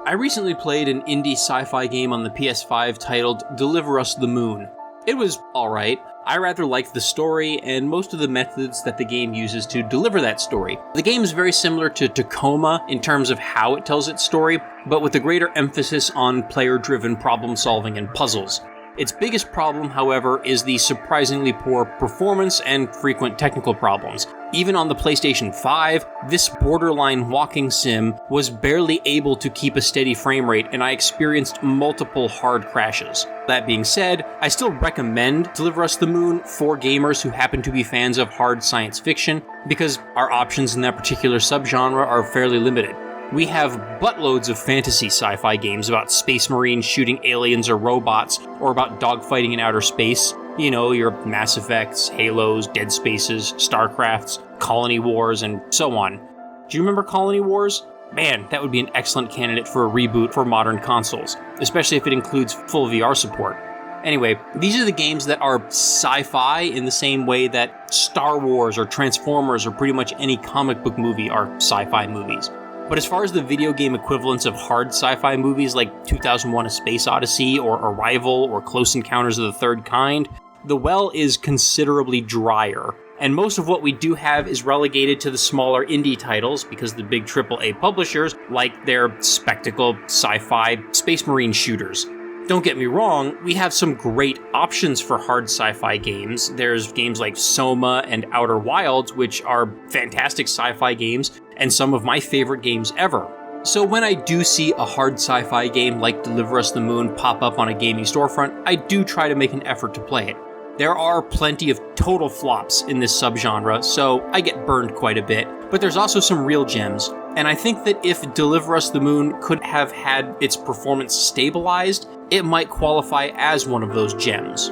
I recently played an indie sci-fi game on the PS5 titled Deliver Us the Moon. It was alright. I rather liked the story and most of the methods that the game uses to deliver that story. The game is very similar to Tacoma in terms of how it tells its story, but with a greater emphasis on player-driven problem solving and puzzles. Its biggest problem, however, is the surprisingly poor performance and frequent technical problems. Even on the PlayStation 5, this borderline walking sim was barely able to keep a steady frame rate, and I experienced multiple hard crashes. That being said, I still recommend Deliver Us the Moon for gamers who happen to be fans of hard science fiction, because our options in that particular subgenre are fairly limited. We have buttloads of fantasy sci-fi games about space marines shooting aliens or robots, or about dogfighting in outer space. You know, your Mass Effects, Halos, Dead Spaces, StarCrafts, Colony Wars, and so on. Do you remember Colony Wars? Man, that would be an excellent candidate for a reboot for modern consoles, especially if it includes full VR support. Anyway, these are the games that are sci-fi in the same way that Star Wars or Transformers or pretty much any comic book movie are sci-fi movies. But as far as the video game equivalents of hard sci-fi movies like 2001: A Space Odyssey or Arrival or Close Encounters of the Third Kind, the well is considerably drier. And most of what we do have is relegated to the smaller indie titles because the big AAA publishers like their spectacle sci-fi space marine shooters. Don't get me wrong, we have some great options for hard sci-fi games. There's games like Soma and Outer Wilds, which are fantastic sci-fi games, and some of my favorite games ever. So when I do see a hard sci-fi game like Deliver Us the Moon pop up on a gaming storefront, I do try to make an effort to play it. There are plenty of total flops in this subgenre, so I get burned quite a bit, but there's also some real gems. And I think that if Deliver Us the Moon could have had its performance stabilized, it might qualify as one of those gems.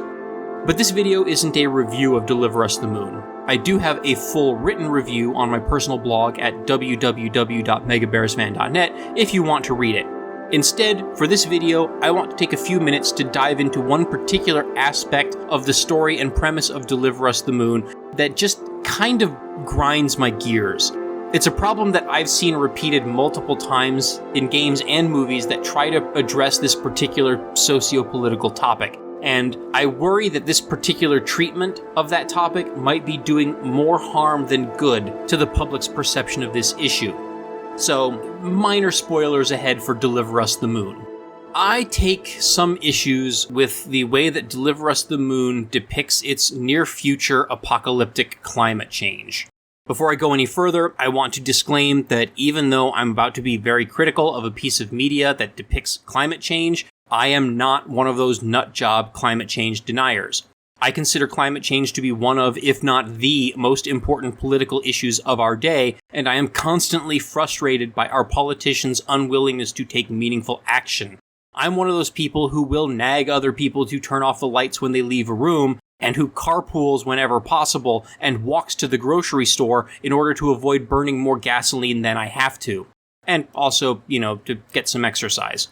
But this video isn't a review of Deliver Us the Moon. I do have a full written review on my personal blog at www.MegaBearsFan.net if you want to read it. Instead, for this video, I want to take a few minutes to dive into one particular aspect of the story and premise of Deliver Us the Moon that just kind of grinds my gears. It's a problem that I've seen repeated multiple times in games and movies that try to address this particular socio-political topic. And I worry that this particular treatment of that topic might be doing more harm than good to the public's perception of this issue. So, minor spoilers ahead for Deliver Us the Moon. I take some issues with the way that Deliver Us the Moon depicts its near-future apocalyptic climate change. Before I go any further, I want to disclaim that even though I'm about to be very critical of a piece of media that depicts climate change, I am not one of those nutjob climate change deniers. I consider climate change to be one of, if not the, most important political issues of our day, and I am constantly frustrated by our politicians' unwillingness to take meaningful action. I'm one of those people who will nag other people to turn off the lights when they leave a room, and who carpools whenever possible and walks to the grocery store in order to avoid burning more gasoline than I have to. And also, to get some exercise.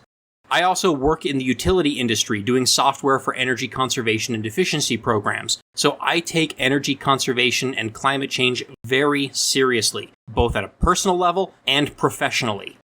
I also work in the utility industry doing software for energy conservation and efficiency programs, so I take energy conservation and climate change very seriously, both at a personal level and professionally.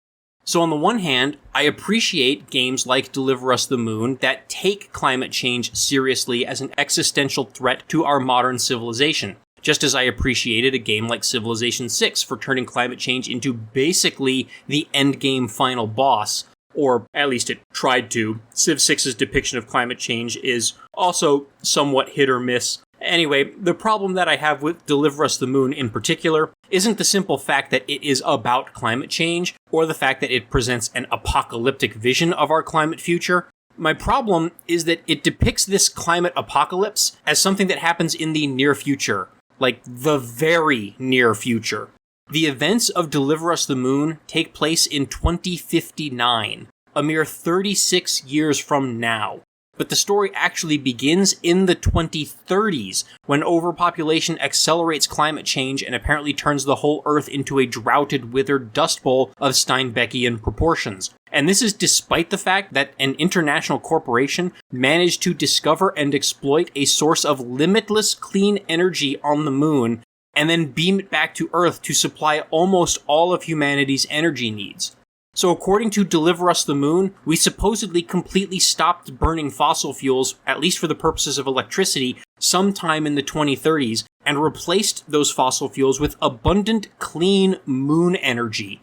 So on the one hand, I appreciate games like Deliver Us the Moon that take climate change seriously as an existential threat to our modern civilization, just as I appreciated a game like Civilization 6 for turning climate change into basically the endgame final boss. Or at least it tried to. Civ 6's depiction of climate change is also somewhat hit or miss. Anyway, the problem that I have with Deliver Us the Moon in particular isn't the simple fact that it is about climate change, or the fact that it presents an apocalyptic vision of our climate future. My problem is that it depicts this climate apocalypse as something that happens in the near future, like the very near future. The events of Deliver Us the Moon take place in 2059, a mere 36 years from now. But the story actually begins in the 2030s, when overpopulation accelerates climate change and apparently turns the whole Earth into a droughted, withered dust bowl of Steinbeckian proportions. And this is despite the fact that an international corporation managed to discover and exploit a source of limitless clean energy on the moon, and then beam it back to Earth to supply almost all of humanity's energy needs. So according to Deliver Us the Moon, we supposedly completely stopped burning fossil fuels, at least for the purposes of electricity, sometime in the 2030s, and replaced those fossil fuels with abundant, clean moon energy.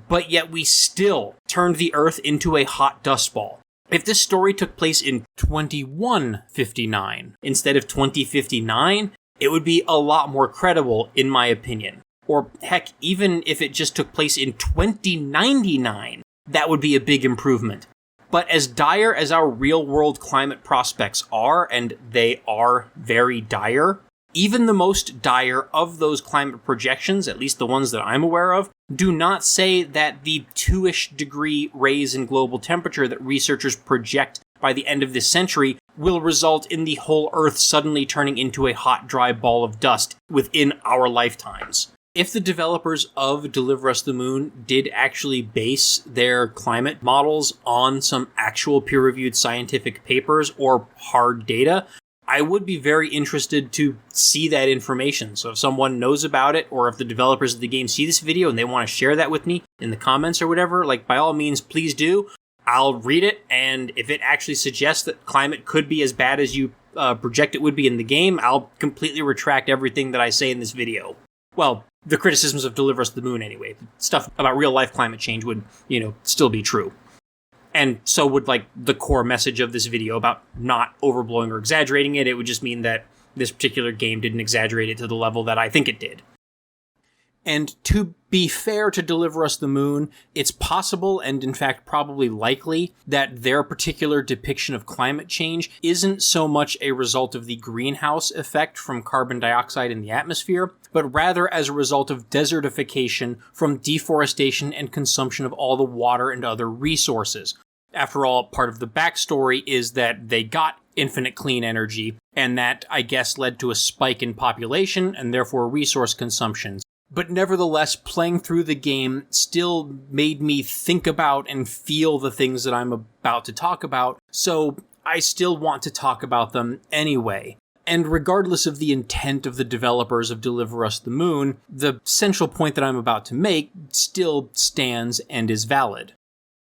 But yet we still turned the Earth into a hot dust ball. If this story took place in 2159 instead of 2059, it would be a lot more credible, in my opinion. Or heck, even if it just took place in 2099, that would be a big improvement. But as dire as our real-world climate prospects are, and they are very dire, even the most dire of those climate projections, at least the ones that I'm aware of, do not say that the 2-ish degree raise in global temperature that researchers project by the end of this century will result in the whole Earth suddenly turning into a hot, dry ball of dust within our lifetimes. If the developers of Deliver Us the Moon did actually base their climate models on some actual peer-reviewed scientific papers or hard data, I would be very interested to see that information. So if someone knows about it, or if the developers of the game see this video and they want to share that with me in the comments or whatever, like, by all means, please do. I'll read it, and if it actually suggests that climate could be as bad as you project it would be in the game, I'll completely retract everything that I say in this video. Well, the criticisms of Deliver Us the Moon anyway. Stuff about real-life climate change would, still be true. And so would, the core message of this video about not overblowing or exaggerating it. It would just mean that this particular game didn't exaggerate it to the level that I think it did. And to be fair to Deliver Us the Moon, it's possible, and in fact probably likely, that their particular depiction of climate change isn't so much a result of the greenhouse effect from carbon dioxide in the atmosphere, but rather as a result of desertification from deforestation and consumption of all the water and other resources. After all, part of the backstory is that they got infinite clean energy, and that, I guess, led to a spike in population and therefore resource consumption. But nevertheless, playing through the game still made me think about and feel the things that I'm about to talk about, so I still want to talk about them anyway. And regardless of the intent of the developers of Deliver Us the Moon, the central point that I'm about to make still stands and is valid.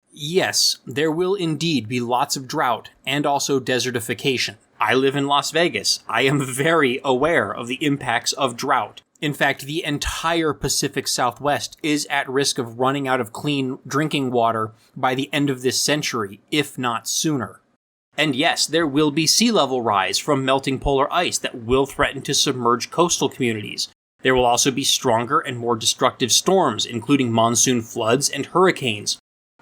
Yes, there will indeed be lots of drought and also desertification. I live in Las Vegas. I am very aware of the impacts of drought. In fact, the entire Pacific Southwest is at risk of running out of clean drinking water by the end of this century, if not sooner. And yes, there will be sea level rise from melting polar ice that will threaten to submerge coastal communities. There will also be stronger and more destructive storms, including monsoon floods and hurricanes.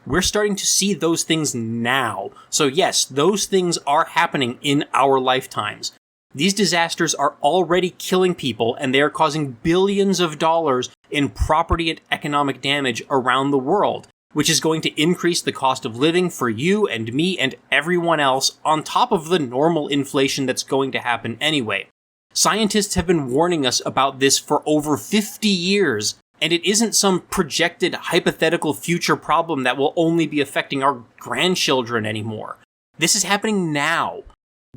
We're starting to see those things now. So yes, those things are happening in our lifetimes. These disasters are already killing people, and they are causing billions of dollars in property and economic damage around the world, which is going to increase the cost of living for you and me and everyone else on top of the normal inflation that's going to happen anyway. Scientists have been warning us about this for over 50 years, and it isn't some projected hypothetical future problem that will only be affecting our grandchildren anymore. This is happening now.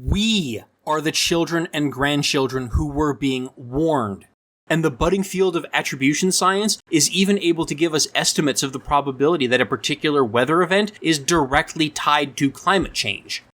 We are the children and grandchildren who were being warned. And the budding field of attribution science is even able to give us estimates of the probability that a particular weather event is directly tied to climate change.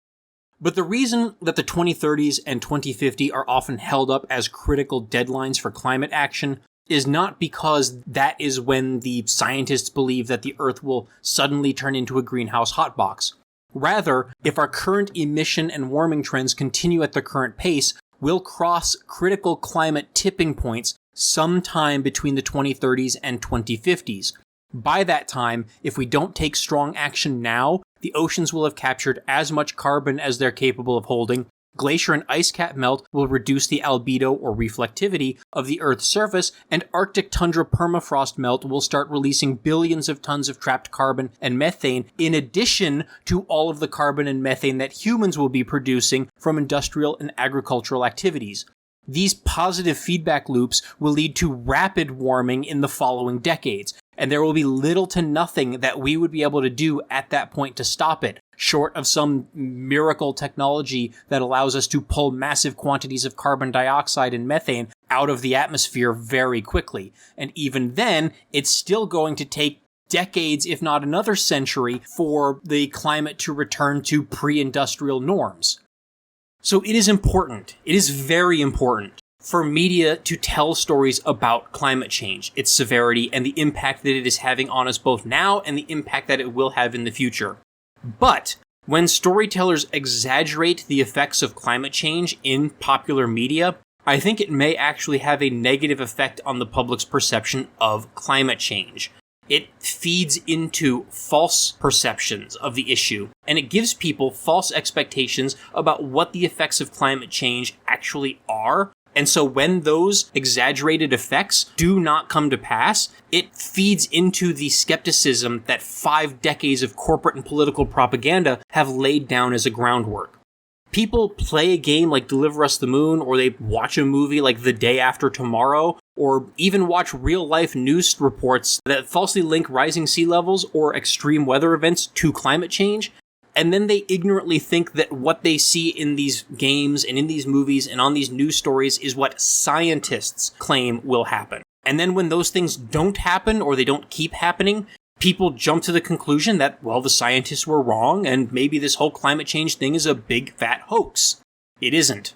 But the reason that the 2030s and 2050 are often held up as critical deadlines for climate action is not because that is when the scientists believe that the Earth will suddenly turn into a greenhouse hotbox. Rather, if our current emission and warming trends continue at the current pace, we'll cross critical climate tipping points sometime between the 2030s and 2050s. By that time, if we don't take strong action now, the oceans will have captured as much carbon as they're capable of holding, glacier and ice cap melt will reduce the albedo or reflectivity of the Earth's surface, and Arctic tundra permafrost melt will start releasing billions of tons of trapped carbon and methane, in addition to all of the carbon and methane that humans will be producing from industrial and agricultural activities. These positive feedback loops will lead to rapid warming in the following decades, and there will be little to nothing that we would be able to do at that point to stop it, short of some miracle technology that allows us to pull massive quantities of carbon dioxide and methane out of the atmosphere very quickly. And even then, it's still going to take decades, if not another century, for the climate to return to pre-industrial norms. So it is important, it is very important, for media to tell stories about climate change, its severity, and the impact that it is having on us both now and the impact that it will have in the future. But when storytellers exaggerate the effects of climate change in popular media, I think it may actually have a negative effect on the public's perception of climate change. It feeds into false perceptions of the issue, and it gives people false expectations about what the effects of climate change actually are. And so when those exaggerated effects do not come to pass, it feeds into the skepticism that 5 decades of corporate and political propaganda have laid down as a groundwork. People play a game like Deliver Us the Moon, or they watch a movie like The Day After Tomorrow, or even watch real-life news reports that falsely link rising sea levels or extreme weather events to climate change, and then they ignorantly think that what they see in these games and in these movies and on these news stories is what scientists claim will happen. And then when those things don't happen or they don't keep happening, people jump to the conclusion that, well, the scientists were wrong and maybe this whole climate change thing is a big fat hoax. It isn't.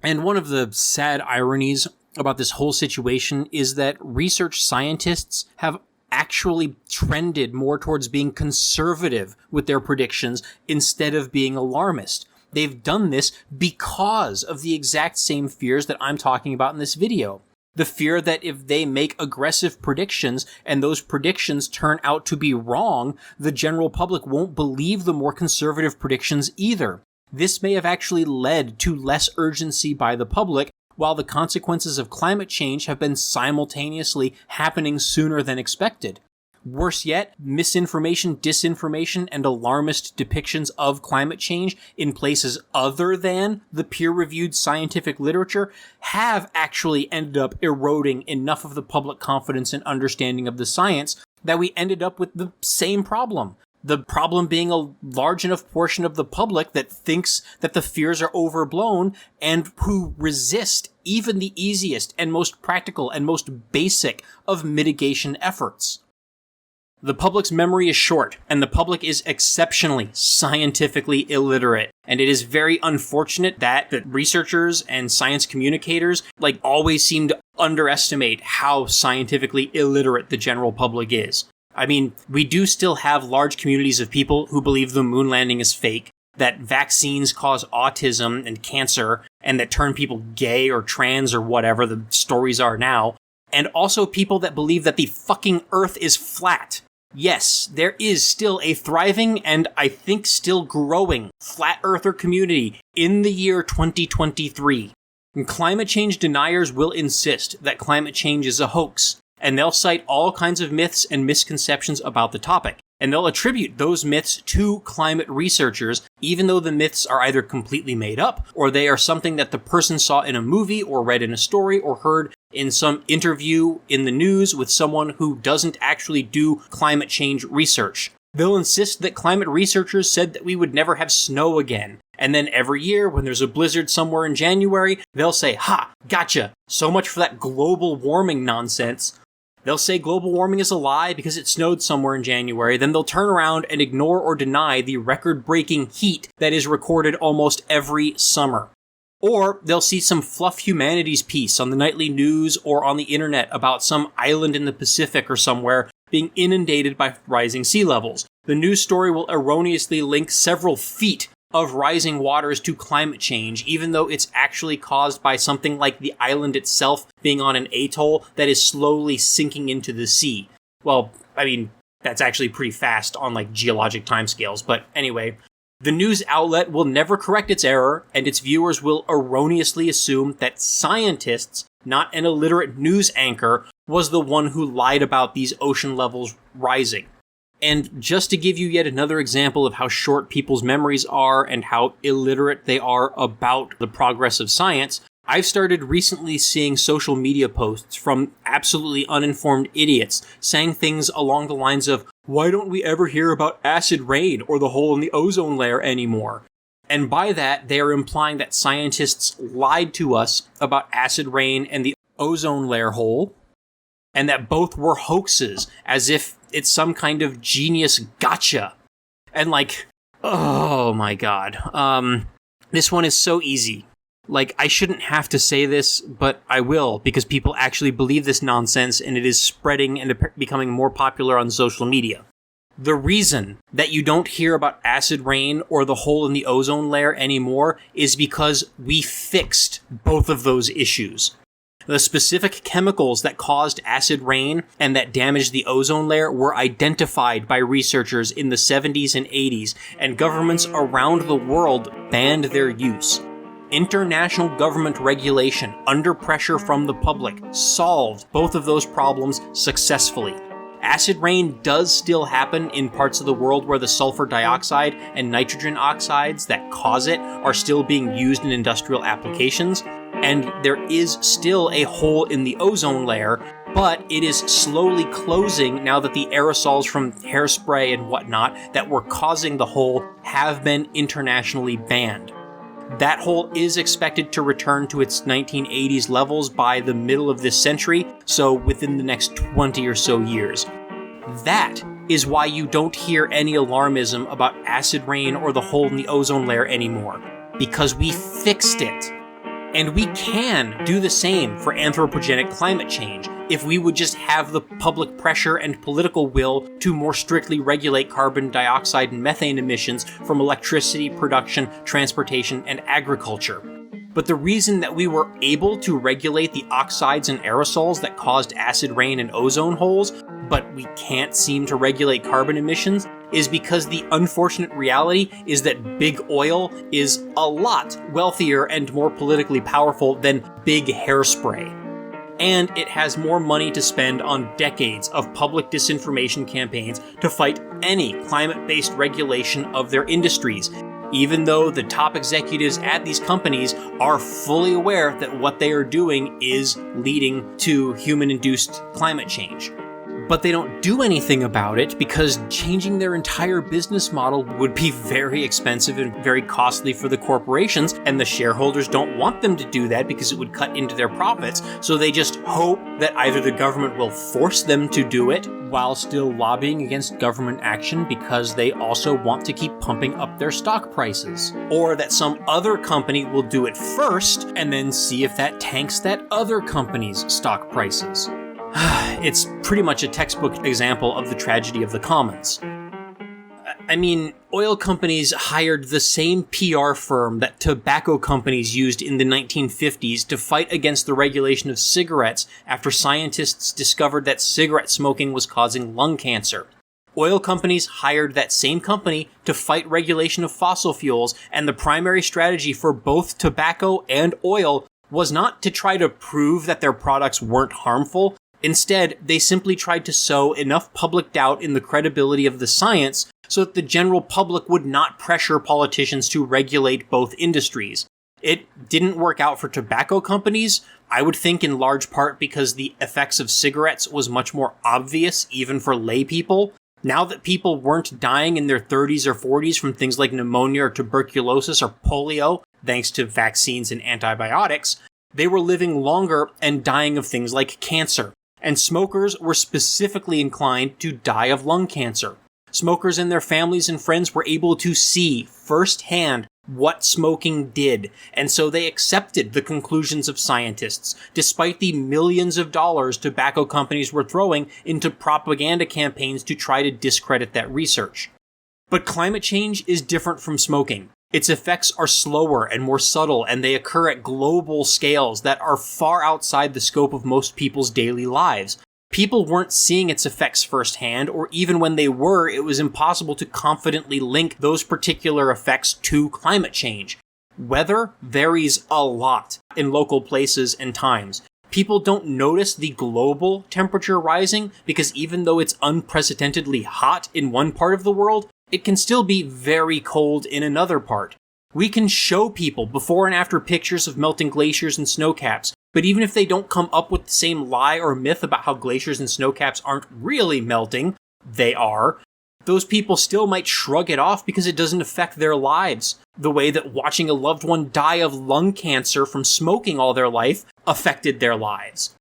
And one of the sad ironies about this whole situation is that research scientists have actually trended more towards being conservative with their predictions instead of being alarmist. They've done this because of the exact same fears that I'm talking about in this video. The fear that if they make aggressive predictions and those predictions turn out to be wrong, the general public won't believe the more conservative predictions either. This may have actually led to less urgency by the public, while the consequences of climate change have been simultaneously happening sooner than expected. Worse yet, misinformation, disinformation, and alarmist depictions of climate change in places other than the peer-reviewed scientific literature have actually ended up eroding enough of the public confidence and understanding of the science that we ended up with the same problem. The problem being a large enough portion of the public that thinks that the fears are overblown and who resist even the easiest and most practical and most basic of mitigation efforts. The public's memory is short, and the public is exceptionally scientifically illiterate. And it is very unfortunate that the researchers and science communicators always seem to underestimate how scientifically illiterate the general public is. I mean, we do still have large communities of people who believe the moon landing is fake, that vaccines cause autism and cancer, and that turn people gay or trans or whatever the stories are now, and also people that believe that the fucking Earth is flat. Yes, there is still a thriving and I think still growing flat earther community in the year 2023. And climate change deniers will insist that climate change is a hoax, and they'll cite all kinds of myths and misconceptions about the topic. And they'll attribute those myths to climate researchers, even though the myths are either completely made up, or they are something that the person saw in a movie, or read in a story, or heard in some interview in the news with someone who doesn't actually do climate change research. They'll insist that climate researchers said that we would never have snow again. And then every year, when there's a blizzard somewhere in January, they'll say, "Ha, gotcha, so much for that global warming nonsense." They'll say global warming is a lie because it snowed somewhere in January, then they'll turn around and ignore or deny the record-breaking heat that is recorded almost every summer. Or they'll see some fluff humanities piece on the nightly news or on the internet about some island in the Pacific or somewhere being inundated by rising sea levels. The news story will erroneously link several feet of rising waters to climate change, even though it's actually caused by something like the island itself being on an atoll that is slowly sinking into the sea. Well, I mean, that's actually pretty fast on geologic timescales, but anyway, the news outlet will never correct its error, and its viewers will erroneously assume that scientists, not an illiterate news anchor, was the one who lied about these ocean levels rising. And just to give you yet another example of how short people's memories are and how illiterate they are about the progress of science, I've started recently seeing social media posts from absolutely uninformed idiots saying things along the lines of, "Why don't we ever hear about acid rain or the hole in the ozone layer anymore?" And by that, they are implying that scientists lied to us about acid rain and the ozone layer hole, and that both were hoaxes, as if it's some kind of genius gotcha. And like, oh my god. This one is so easy. Like, I shouldn't have to say this, but I will, because people actually believe this nonsense, and it is spreading and becoming more popular on social media. The reason that you don't hear about acid rain or the hole in the ozone layer anymore is because we fixed both of those issues. The specific chemicals that caused acid rain and that damaged the ozone layer were identified by researchers in the 70s and 80s, and governments around the world banned their use. International government regulation, under pressure from the public, solved both of those problems successfully. Acid rain does still happen in parts of the world where the sulfur dioxide and nitrogen oxides that cause it are still being used in industrial applications, and there is still a hole in the ozone layer, but it is slowly closing now that the aerosols from hairspray and whatnot that were causing the hole have been internationally banned. That hole is expected to return to its 1980s levels by the middle of this century, so within the next 20 or so years. That is why you don't hear any alarmism about acid rain or the hole in the ozone layer anymore, because we fixed it. And we can do the same for anthropogenic climate change if we would just have the public pressure and political will to more strictly regulate carbon dioxide and methane emissions from electricity production, transportation, and agriculture. But the reason that we were able to regulate the oxides and aerosols that caused acid rain and ozone holes, but we can't seem to regulate carbon emissions, is because the unfortunate reality is that big oil is a lot wealthier and more politically powerful than big hairspray. And it has more money to spend on decades of public disinformation campaigns to fight any climate-based regulation of their industries, even though the top executives at these companies are fully aware that what they are doing is leading to human-induced climate change. But they don't do anything about it because changing their entire business model would be very expensive and very costly for the corporations, and the shareholders don't want them to do that because it would cut into their profits, so they just hope that either the government will force them to do it while still lobbying against government action because they also want to keep pumping up their stock prices, or that some other company will do it first and then see if that tanks that other company's stock prices. It's pretty much a textbook example of the tragedy of the commons. I mean, oil companies hired the same PR firm that tobacco companies used in the 1950s to fight against the regulation of cigarettes after scientists discovered that cigarette smoking was causing lung cancer. Oil companies hired that same company to fight regulation of fossil fuels, and the primary strategy for both tobacco and oil was not to try to prove that their products weren't harmful. Instead, they simply tried to sow enough public doubt in the credibility of the science so that the general public would not pressure politicians to regulate both industries. It didn't work out for tobacco companies, I would think in large part because the effects of cigarettes was much more obvious even for lay people. Now that people weren't dying in their 30s or 40s from things like pneumonia or tuberculosis or polio, thanks to vaccines and antibiotics, they were living longer and dying of things like cancer. And smokers were specifically inclined to die of lung cancer. Smokers and their families and friends were able to see firsthand what smoking did, and so they accepted the conclusions of scientists, despite the millions of dollars tobacco companies were throwing into propaganda campaigns to try to discredit that research. But climate change is different from smoking. Its effects are slower and more subtle, and they occur at global scales that are far outside the scope of most people's daily lives. People weren't seeing its effects firsthand, or even when they were, it was impossible to confidently link those particular effects to climate change. Weather varies a lot in local places and times. People don't notice the global temperature rising because even though it's unprecedentedly hot in one part of the world, it can still be very cold in another part. We can show people before and after pictures of melting glaciers and snowcaps, but even if they don't come up with the same lie or myth about how glaciers and snowcaps aren't really melting, they are, those people still might shrug it off because it doesn't affect their lives, the way that watching a loved one die of lung cancer from smoking all their life affected their lives.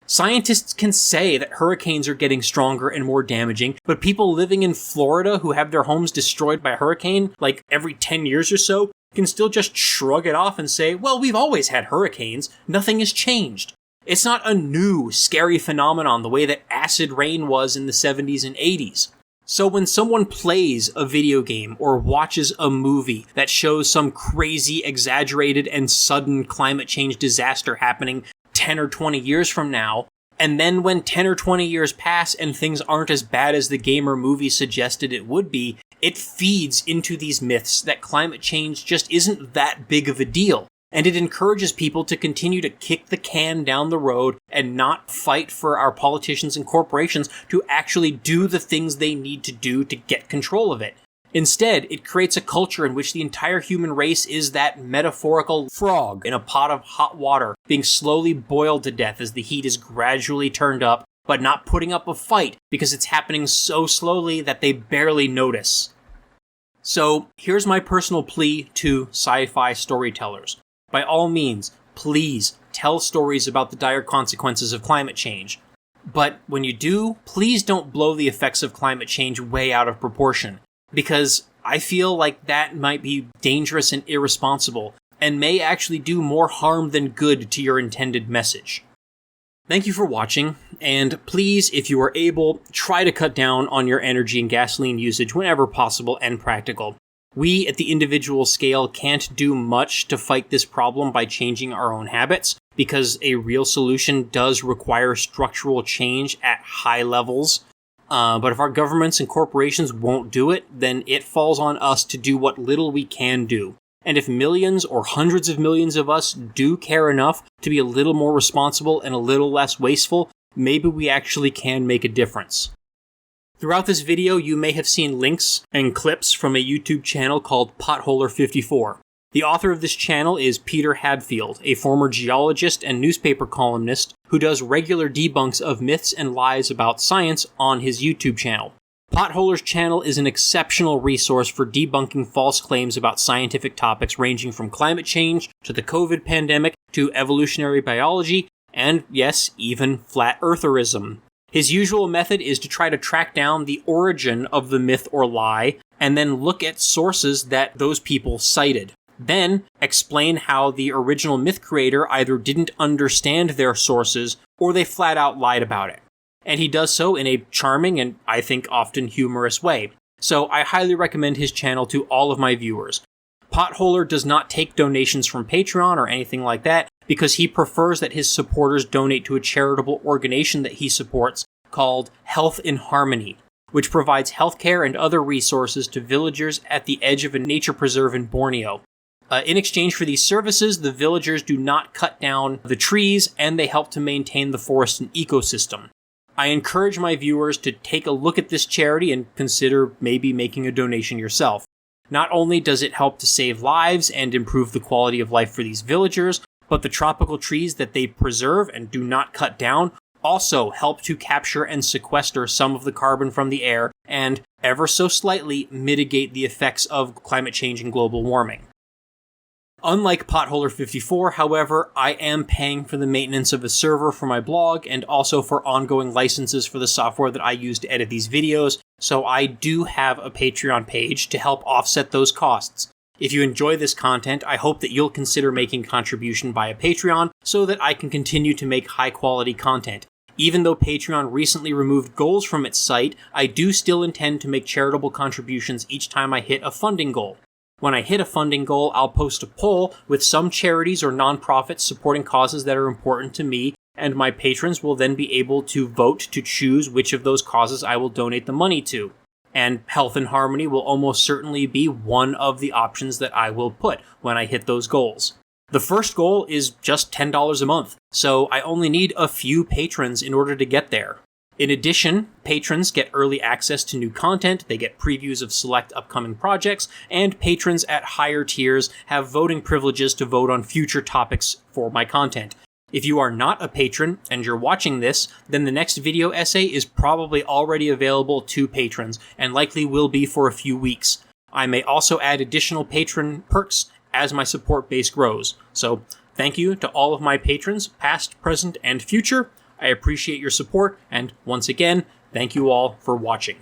Scientists can say that hurricanes are getting stronger and more damaging, but people living in Florida who have their homes destroyed by a hurricane, like every 10 years or so, can still just shrug it off and say, well, we've always had hurricanes. Nothing has changed. It's not a new, scary phenomenon the way that acid rain was in the 70s and 80s. So when someone plays a video game or watches a movie that shows some crazy, exaggerated, and sudden climate change disaster happening 10 or 20 years from now, and then when 10 or 20 years pass and things aren't as bad as the game or movie suggested it would be, it feeds into these myths that climate change just isn't that big of a deal. And it encourages people to continue to kick the can down the road and not fight for our politicians and corporations to actually do the things they need to do to get control of it. Instead, it creates a culture in which the entire human race is that metaphorical frog in a pot of hot water, being slowly boiled to death as the heat is gradually turned up, but not putting up a fight because it's happening so slowly that they barely notice. So, here's my personal plea to sci-fi storytellers. By all means, please tell stories about the dire consequences of climate change. But when you do, please don't blow the effects of climate change way out of proportion, because I feel like that might be dangerous and irresponsible, and may actually do more harm than good to your intended message. Thank you for watching, and please, if you are able, try to cut down on your energy and gasoline usage whenever possible and practical. We, at the individual scale, can't do much to fight this problem by changing our own habits, because a real solution does require structural change at high levels. But if our governments and corporations won't do it, then it falls on us to do what little we can do. And if millions or hundreds of millions of us do care enough to be a little more responsible and a little less wasteful, maybe we actually can make a difference. Throughout this video, you may have seen links and clips from a YouTube channel called Potholer54. The author of this channel is Peter Hadfield, a former geologist and newspaper columnist who does regular debunks of myths and lies about science on his YouTube channel. Potholer's channel is an exceptional resource for debunking false claims about scientific topics ranging from climate change to the COVID pandemic to evolutionary biology and, yes, even flat eartherism. His usual method is to try to track down the origin of the myth or lie, and then look at sources that those people cited. Then, explain how the original myth creator either didn't understand their sources, or they flat out lied about it. And he does so in a charming and, I think, often humorous way. So I highly recommend his channel to all of my viewers. Potholer does not take donations from Patreon or anything like that, because he prefers that his supporters donate to a charitable organization that he supports called Health in Harmony, which provides healthcare and other resources to villagers at the edge of a nature preserve in Borneo. In exchange for these services, the villagers do not cut down the trees, and they help to maintain the forest and ecosystem. I encourage my viewers to take a look at this charity and consider maybe making a donation yourself. Not only does it help to save lives and improve the quality of life for these villagers, but the tropical trees that they preserve and do not cut down also help to capture and sequester some of the carbon from the air and, ever so slightly, mitigate the effects of climate change and global warming. Unlike Potholer54, however, I am paying for the maintenance of a server for my blog and also for ongoing licenses for the software that I use to edit these videos, so I do have a Patreon page to help offset those costs. If you enjoy this content, I hope that you'll consider making a contribution via Patreon so that I can continue to make high-quality content. Even though Patreon recently removed goals from its site, I do still intend to make charitable contributions each time I hit a funding goal. When I hit a funding goal, I'll post a poll with some charities or nonprofits supporting causes that are important to me, and my patrons will then be able to vote to choose which of those causes I will donate the money to. And Health in Harmony will almost certainly be one of the options that I will put when I hit those goals. The first goal is just $10 a month, so I only need a few patrons in order to get there. In addition, patrons get early access to new content, they get previews of select upcoming projects, and patrons at higher tiers have voting privileges to vote on future topics for my content. If you are not a patron and you're watching this, then the next video essay is probably already available to patrons and likely will be for a few weeks. I may also add additional patron perks as my support base grows. So, thank you to all of my patrons, past, present, and future. I appreciate your support, and once again, thank you all for watching.